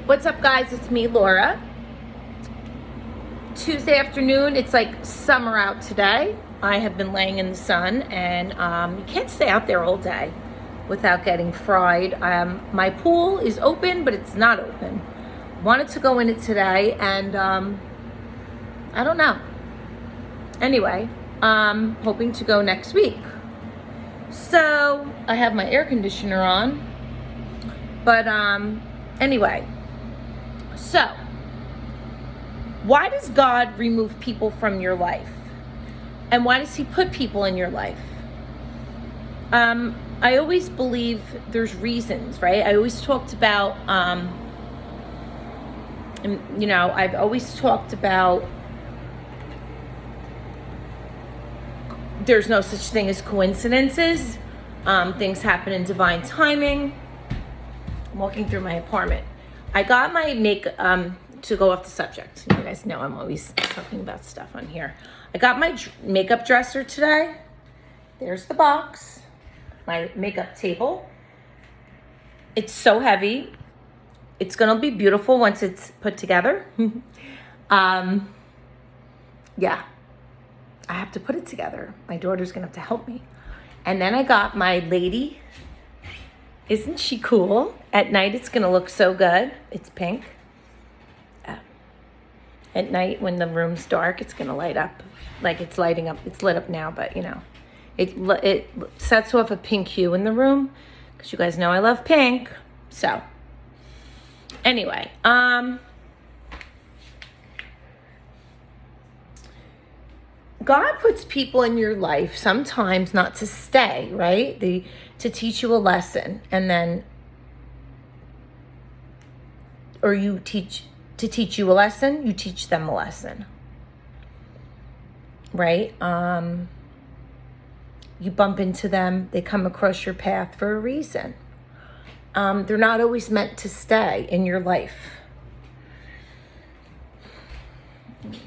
What's up, guys? It's me, Laura. Tuesday afternoon. It's like summer out today. I have been laying in the sun, and you can't stay out there all day without getting fried. My pool is open, but it's not open. Wanted to go in it today, and I don't know. Anyway, hoping to go next week. So I have my air conditioner on, but anyway. So, why does God remove people from your life? And why does He put people in your life? I always believe there's reasons, right? I always talked about, I've always talked about there's no such thing as coincidences. Things happen in divine timing. I'm walking through my apartment. I got my to go off the subject. You guys know I'm always talking about stuff on here. I got my makeup dresser today. There's the box. My makeup table. It's so heavy. It's gonna be beautiful once it's put together. Yeah. I have to put it together. My daughter's gonna have to help me. And then I got my lady. Isn't she cool? At night, it's gonna look so good. It's pink. At night, when the room's dark, it's gonna light up. Like it's lighting up. It's lit up now, but it sets off a pink hue in the room. Because you guys know I love pink. So, anyway, God puts people in your life sometimes not to stay, right? To teach you a lesson, and then, or to teach you a lesson, you teach them a lesson, right? You bump into them, they come across your path for a reason. They're not always meant to stay in your life.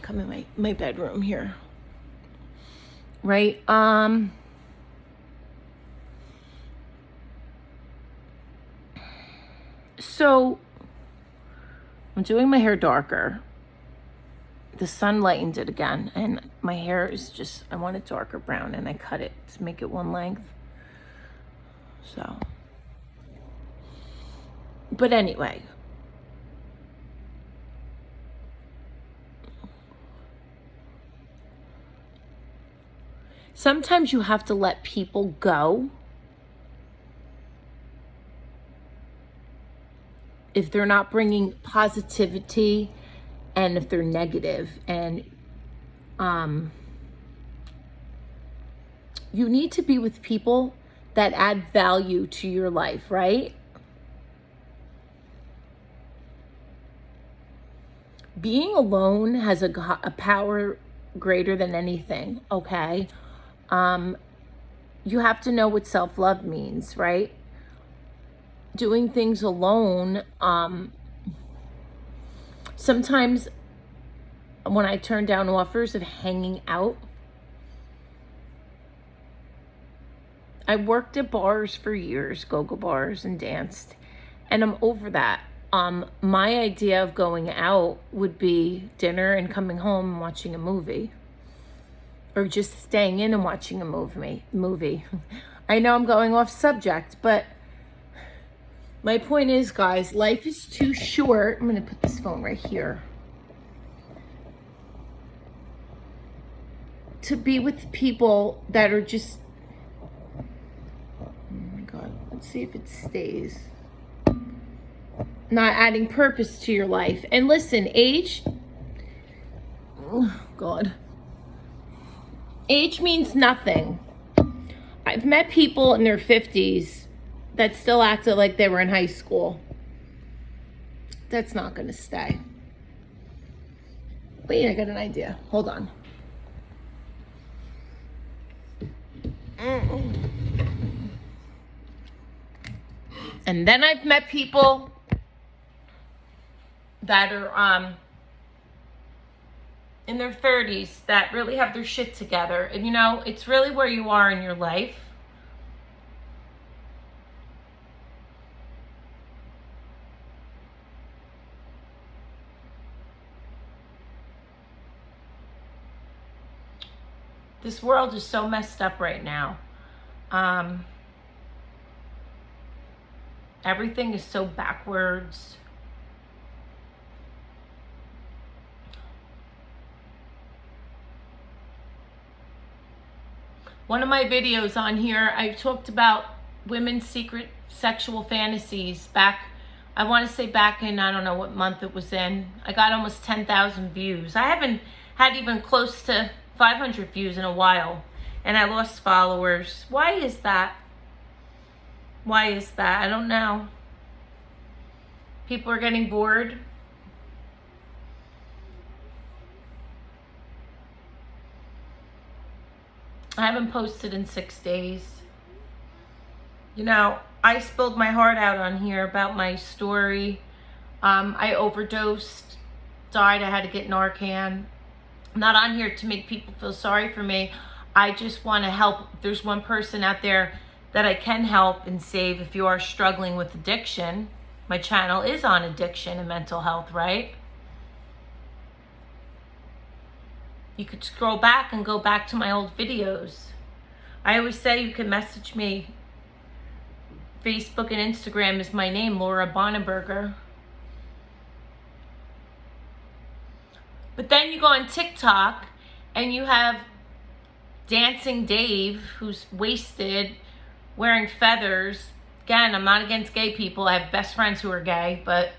Come in my bedroom here. Right? So I'm doing my hair darker. The sun lightened it again, and my hair is just, I want it darker brown, and I cut it to make it one length. So, but anyway, sometimes you have to let people go if they're not bringing positivity and if they're negative. And you need to be with people that add value to your life, right? Being alone has a power greater than anything, okay? You have to know what self-love means, right? Doing things alone, sometimes when I turn down offers of hanging out, I worked at bars for years, go-go bars, and danced, and I'm over that. My idea of going out would be dinner and coming home and watching a movie, or just staying in and watching a movie. I know I'm going off subject, but my point is, guys, life is too short. I'm going to put this phone right here. To be with people that are just, oh my God, let's see if it stays. Not adding purpose to your life. And listen, age means nothing. I've met people in their 50s that still acted like they were in high school. That's not going to stay. Wait, I got an idea. Hold on. And then I've met people that are in their 30s that really have their shit together. And it's really where you are in your life. This world is so messed up right now. Everything is so backwards. One of my videos on here, I talked about women's secret sexual fantasies back, I want to say back in, I don't know what month it was in. I got almost 10,000 views. I haven't had even close to 500 views in a while, and I lost followers. Why is that? Why is that? I don't know. People are getting bored. I haven't posted in 6 days. You know, I spilled my heart out on here about my story. I overdosed, died, I had to get Narcan. I'm not on here to make people feel sorry for me. I just want to help. If there's one person out there that I can help and save if you are struggling with addiction. My channel is on addiction and mental health, right? You could scroll back and go back to my old videos. I always say you can message me. Facebook and Instagram is my name, Laura Bonneberger. But then you go on TikTok and you have Dancing Dave, who's wasted, wearing feathers. Again, I'm not against gay people. I have best friends who are gay, but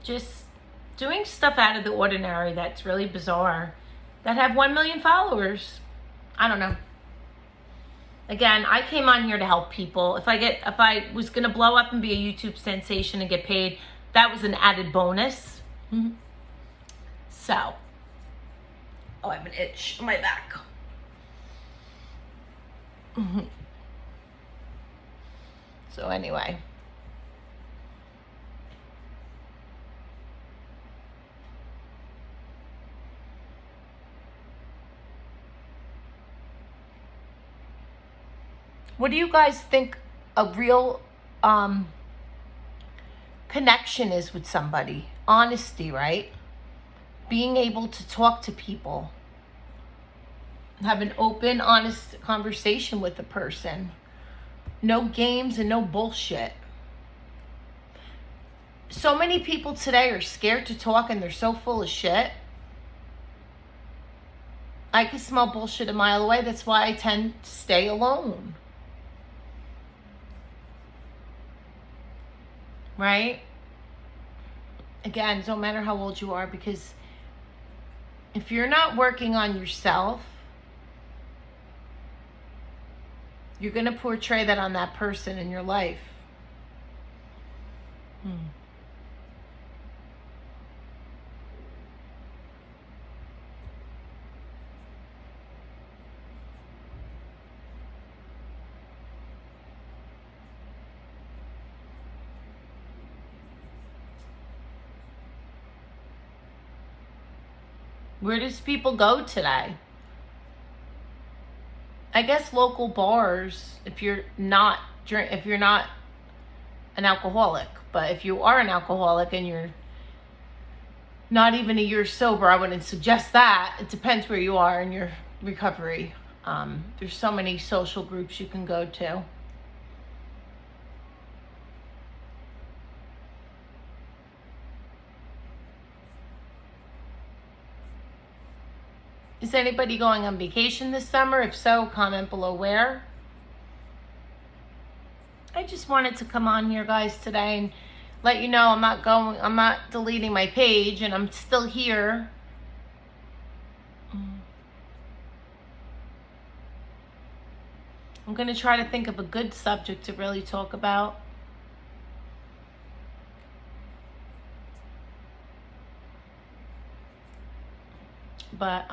just doing stuff out of the ordinary that's really bizarre, that have 1 million followers. I don't know. Again, I came on here to help people. If I was gonna blow up and be a YouTube sensation and get paid, that was an added bonus. So, oh, I have an itch on my back. So anyway. What do you guys think a real connection is with somebody? Honesty, right? Being able to talk to people. Have an open, honest conversation with the person. No games and no bullshit. So many people today are scared to talk and they're so full of shit. I can smell bullshit a mile away. That's why I tend to stay alone. Right? Again, don't matter how old you are, because if you're not working on yourself, you're going to portray that on that person in your life. Where does people go today? I guess local bars, if you're not an alcoholic. But if you are an alcoholic and you're not even a year sober, I wouldn't suggest that. It depends where you are in your recovery. There's so many social groups you can go to. Is anybody going on vacation this summer? If so, comment below where. I just wanted to come on here, guys, today and let you know I'm not deleting my page, and I'm still here. I'm going to try to think of a good subject to really talk about. But,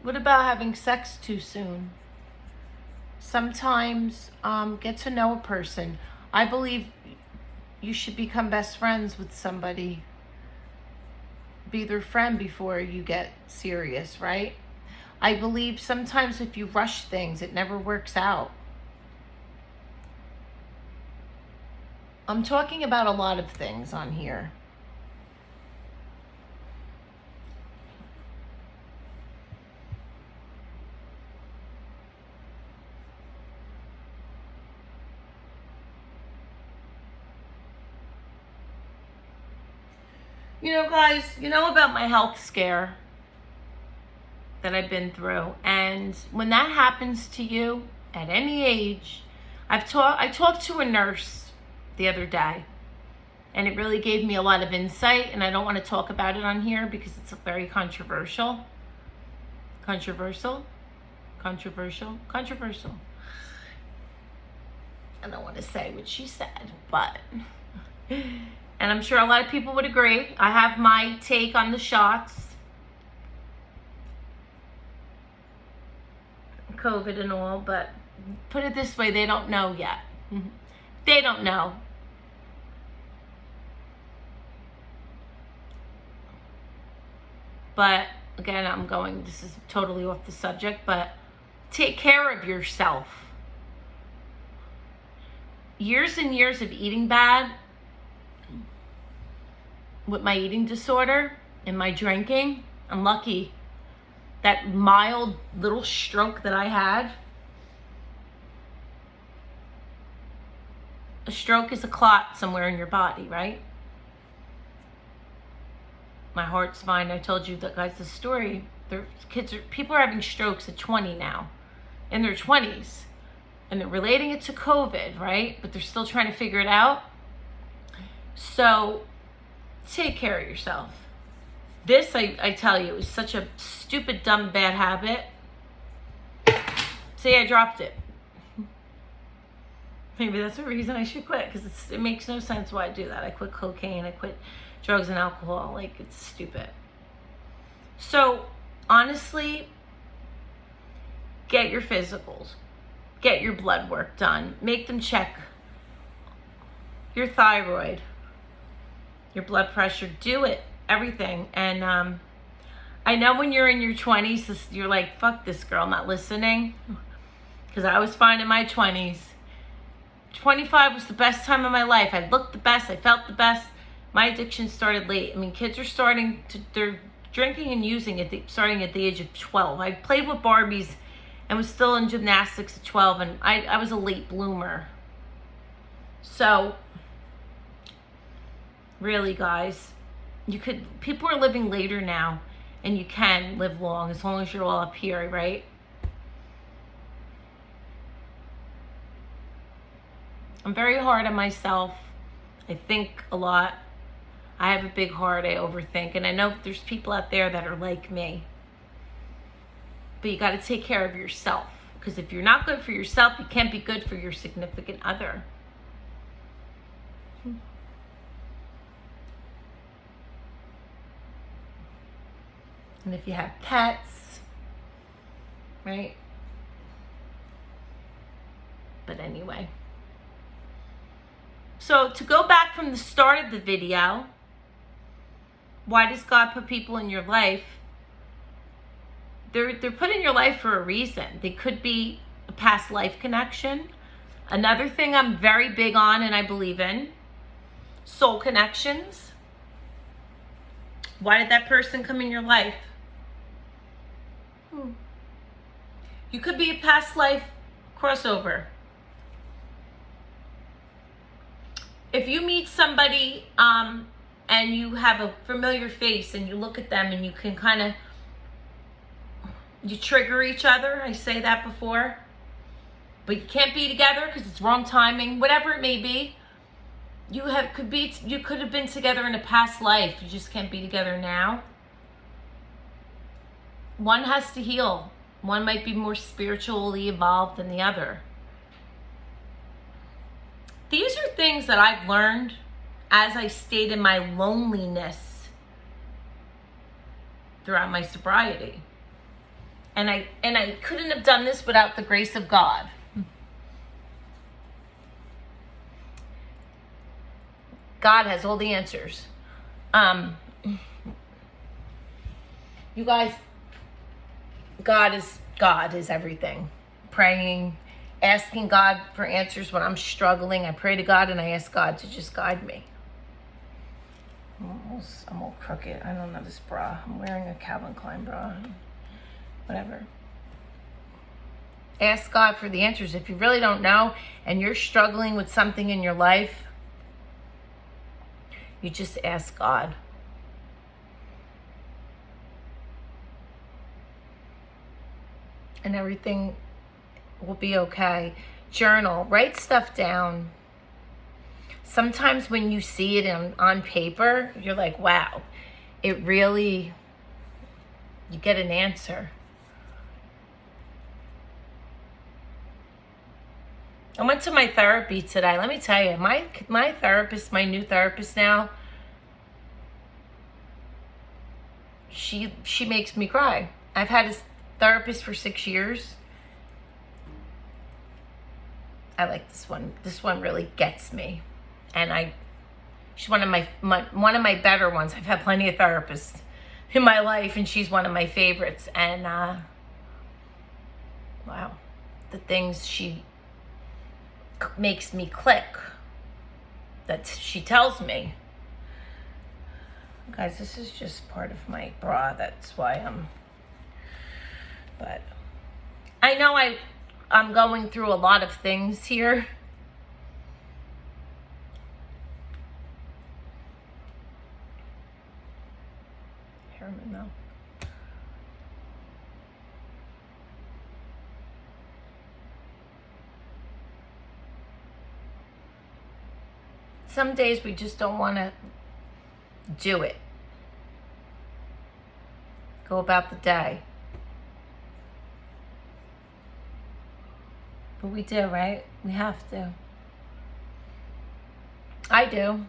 what about having sex too soon? Sometimes, get to know a person. I believe you should become best friends with somebody. Be their friend before you get serious, right? I believe sometimes if you rush things, it never works out. I'm talking about a lot of things on here. You know, guys, you know about my health scare that I've been through. And when that happens to you at any age, I talked to a nurse the other day, and it really gave me a lot of insight, and I don't want to talk about it on here because it's very controversial. Controversial. I don't want to say what she said, but... And I'm sure a lot of people would agree. I have my take on the shots. COVID and all, but put it this way, they don't know yet. They don't know. But again, this is totally off the subject, but take care of yourself. Years and years of eating bad, with my eating disorder and my drinking, I'm lucky that mild little stroke that I had. A stroke is a clot somewhere in your body, right? My heart's fine. I told you that, guys, the story. People are having strokes at 20 now, in their 20s, and they're relating it to COVID, right? But they're still trying to figure it out. So take care of yourself. This, I tell you, is such a stupid, dumb, bad habit. See, I dropped it. Maybe that's the reason I should quit, because it makes no sense why I do that. I quit cocaine, I quit drugs and alcohol. Like, it's stupid. So, honestly, get your physicals. Get your blood work done. Make them check your thyroid, your blood pressure. Do it. Everything. And I know when you're in your 20s, you're like, fuck this girl, I'm not listening. Because I was fine in my 20s. 25 was the best time of my life. I looked the best. I felt the best. My addiction started late. I mean, kids are they're drinking and using it starting at the age of 12. I played with Barbies and was still in gymnastics at 12, and I was a late bloomer. So, really, guys, people are living later now, and you can live long as you're all up here, right? I'm very hard on myself. I think a lot. I have a big heart. I overthink. And I know there's people out there that are like me. But you got to take care of yourself. Because if you're not good for yourself, you can't be good for your significant other. And if you have pets, right? But anyway. So to go back from the start of the video, why does God put people in your life? They're put in your life for a reason. They could be a past life connection. Another thing I'm very big on and I believe in, soul connections. Why did that person come in your life? You could be a past life crossover. If you meet somebody and you have a familiar face and you look at them and you can kind of, you trigger each other. I say that before. But you can't be together because it's wrong timing. Whatever it may be. You could have been together in a past life. You just can't be together now. One has to heal. One might be more spiritually evolved than the other. These are things that I've learned as I stayed in my loneliness throughout my sobriety. And I couldn't have done this without the grace of God. God has all the answers. You guys, God is everything. Praying, asking God for answers when I'm struggling. I pray to God and I ask God to just guide me. I'm all crooked. I don't know this bra. I'm wearing a Calvin Klein bra. Whatever. Ask God for the answers. If you really don't know and you're struggling with something in your life, you just ask God. And everything will be okay. Journal. Write stuff down. Sometimes when you see it on paper, you're like, wow, it really, you get an answer. I went to my therapy today. Let me tell you, my therapist, my new therapist now, she makes me cry. I've had a therapist for 6 years. I like this one. This one really gets me. And she's one of my better ones. I've had plenty of therapists in my life, and she's one of my favorites. And wow, the things she makes me click that she tells me. Guys, this is just part of my bra. That's why but I know I'm going through a lot of things here. Hair in my mouth. Some days we just don't want to do it. Go about the day. But we do, right? We have to. I do.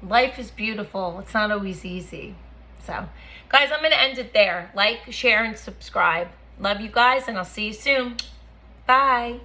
Life is beautiful. It's not always easy. So, guys, I'm going to end it there. Like, share, and subscribe. Love you guys, and I'll see you soon. Bye.